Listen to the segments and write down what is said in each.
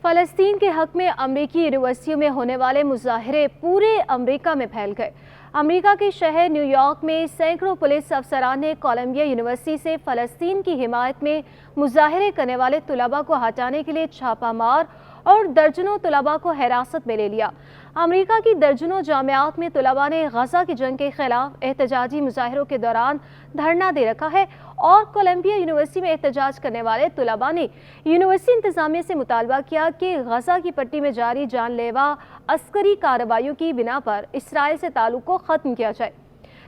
فلسطین کے حق میں امریکی یونیورسٹیوں میں ہونے والے مظاہرے پورے امریکہ میں پھیل گئے۔ امریکہ کے شہر نیو یارک میں سینکڑوں پولیس افسران نے کولمبیا یونیورسٹی سے فلسطین کی حمایت میں مظاہرے کرنے والے طلباء کو ہٹانے کے لیے چھاپہ مار اور درجنوں طلباء کو حراست میں لے لیا۔ امریکہ کی درجنوں جامعات میں طلباء نے غزہ کی جنگ کے خلاف احتجاجی مظاہروں کے دوران دھرنا دے رکھا ہے اور کولمبیا یونیورسٹی میں احتجاج کرنے والے طلباء نے یونیورسٹی انتظامیہ سے مطالبہ کیا کہ غزہ کی پٹی میں جاری جان لیوا عسکری کارروائیوں کی بنا پر اسرائیل سے تعلق کو ختم کیا جائے۔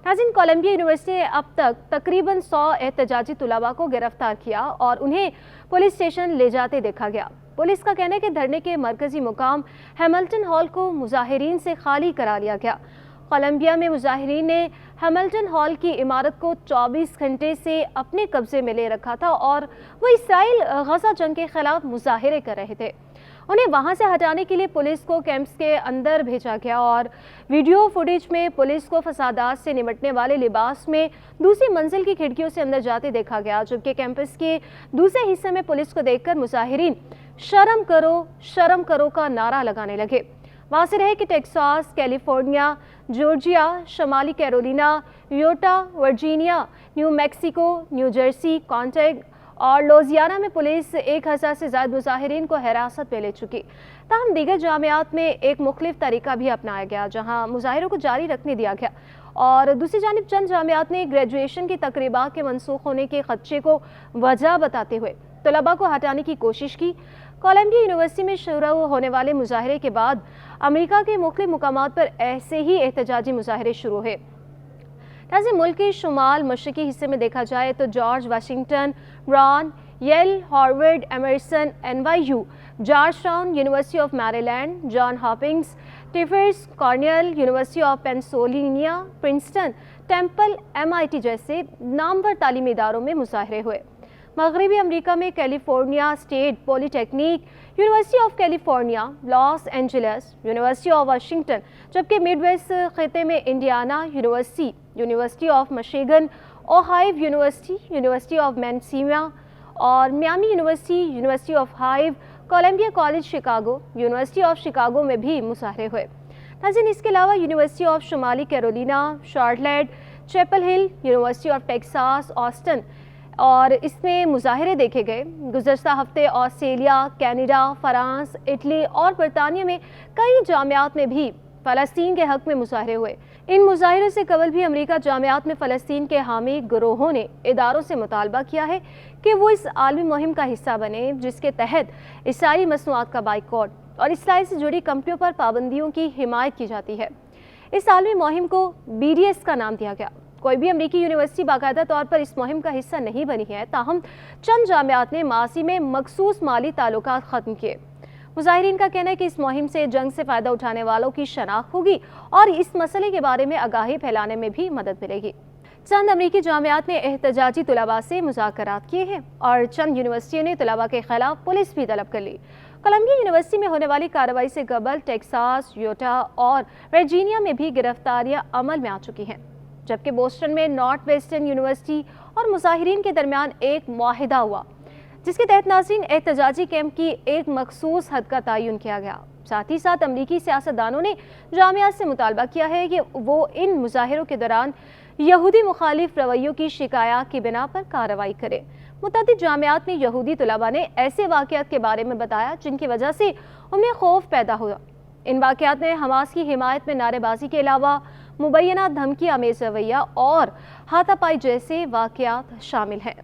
ناظرین، کولمبیا یونیورسٹی نے اب تک تقریباً 100 احتجاجی طلباء کو گرفتار کیا اور انہیں پولیس اسٹیشن لے جاتے دیکھا گیا۔ پولیس کا کہنا ہے کہ دھرنے کے مرکزی مقام ہیملٹن ہال کو مظاہرین سے خالی کرا لیا گیا۔ کولمبیا میں مظاہرین نے ہیملٹن ہال کی عمارت کو 24 گھنٹے سے اپنے قبضے میں لے رکھا تھا اور وہ اسرائیل غزہ جنگ کے خلاف مظاہرے کر رہے تھے۔ انہیں وہاں سے ہٹانے کے لیے پولیس کو کیمپس کے اندر بھیجا گیا اور ویڈیو فوٹیج میں پولیس کو فسادات سے نمٹنے والے لباس میں دوسری منزل کی کھڑکیوں سے اندر جاتے دیکھا گیا، جبکہ کیمپس کے دوسرے حصے میں پولیس کو دیکھ کر مظاہرین شرم کرو کا نعرہ لگانے لگے۔ واضح ہے کہ ٹیکساس، کیلیفورنیا، جارجیا، شمالی Carolina, Utah, Virginia, New Mexico, New Jersey, Connecticut اور لوزیانا میں پولیس 1000 سے زائد مظاہرین کو حراست میں لے چکی۔ تاہم دیگر جامعات میں ایک مختلف طریقہ بھی اپنایا گیا، جہاں مظاہروں کو جاری رکھنے دیا گیا اور دوسری جانب چند جامعات نے گریجویشن کی تقریبات کے منسوخ ہونے کے خدشے کو وجہ بتاتے ہوئے طلباء کو ہٹانے کی کوشش کی۔ کولمبیا یونیورسٹی میں شروع ہونے والے مظاہرے کے بعد امریکہ کے مختلف مقامات پر ایسے ہی احتجاجی مظاہرے شروع ہوئے۔ ناظرین، ملک کے شمال مشرقی حصے میں دیکھا جائے تو George Washington, Brown, Yale, Harvard, Emerson, NYU، Georgetown, University of Maryland, Johns Hopkins, Tufts, Cornell, University of Pennsylvania, Princeton, Temple, MIT جیسے نامور تعلیمی اداروں میں مظاہرے ہوئے۔ مغربی امریکہ میں California State Polytechnic, University of California, Los Angeles, University of Washington, جبکہ مڈ ویسٹ خطے میں Indiana University, University of Michigan, Ohio University, University of Minnesota اور Miami University, University of Ohio, Columbia College Chicago, University of Chicago میں بھی مظاہرے ہوئے۔ ناظرین، اس کے علاوہ یونیورسٹی آف شمالی Carolina, Charlotte, Chapel Hill, University of Texas Austin اور اس میں مظاہرے دیکھے گئے۔ گزشتہ ہفتے آسٹریلیا، کینیڈا، فرانس، اٹلی اور برطانیہ میں کئی جامعات میں بھی فلسطین کے حق میں مظاہرے ہوئے۔ ان مظاہروں سے قبل بھی امریکہ جامعات میں فلسطین کے حامی گروہوں نے اداروں سے مطالبہ کیا ہے کہ وہ اس عالمی مہم کا حصہ بنے جس کے تحت اسرائیلی مصنوعات کا بائیکاٹ اور اسرائیل سے جڑی کمپنیوں پر پابندیوں کی حمایت کی جاتی ہے۔ اس عالمی مہم کو BDS کا نام دیا گیا۔ کوئی بھی امریکی یونیورسٹی باقاعدہ طور پر اس مہم کا حصہ نہیں بنی ہے، تاہم چند جامعات نے ماضی میں مخصوص مالی تعلقات ختم کیے۔ مظاہرین کا کہنا ہے کہ اس مہم سے جنگ سے فائدہ اٹھانے والوں کی شناخت ہوگی اور اس مسئلے کے بارے میں آگاہی پھیلانے میں بھی مدد ملے گی۔ چند امریکی جامعات نے احتجاجی طلباء سے مذاکرات کیے ہیں اور چند یونیورسٹیوں نے طلباء کے خلاف پولیس بھی طلب کر لی۔ کولمبیا یونیورسٹی میں ہونے والی کارروائی سے قبل ٹیکساس، یوٹا اور ورجینیا میں بھی گرفتاریاں عمل میں آ چکی ہیں، جبکہ بوسٹن میں نارتھ ویسٹرن یونیورسٹی اور مظاہرین کے درمیان ایک معاہدہ ہوا جس کے تحت ناظرین احتجاجی کیمپ کی ایک مخصوص حد کا تعین کیا گیا۔ ساتھ ہی ساتھ امریکی سیاستدانوں نے جامعات سے مطالبہ کیا ہے کہ وہ ان مظاہروں کے دوران یہودی مخالف رویوں کی شکایات کی بنا پر کارروائی کرے۔ متعدد جامعات میں یہودی طلباء نے ایسے واقعات کے بارے میں بتایا جن کی وجہ سے ان میں خوف پیدا ہوا۔ ان واقعات میں حماس کی حمایت میں نعرے بازی کے علاوہ مبینہ دھمکی آمیز رویہ اور ہاتھا پائی جیسے واقعات شامل ہیں۔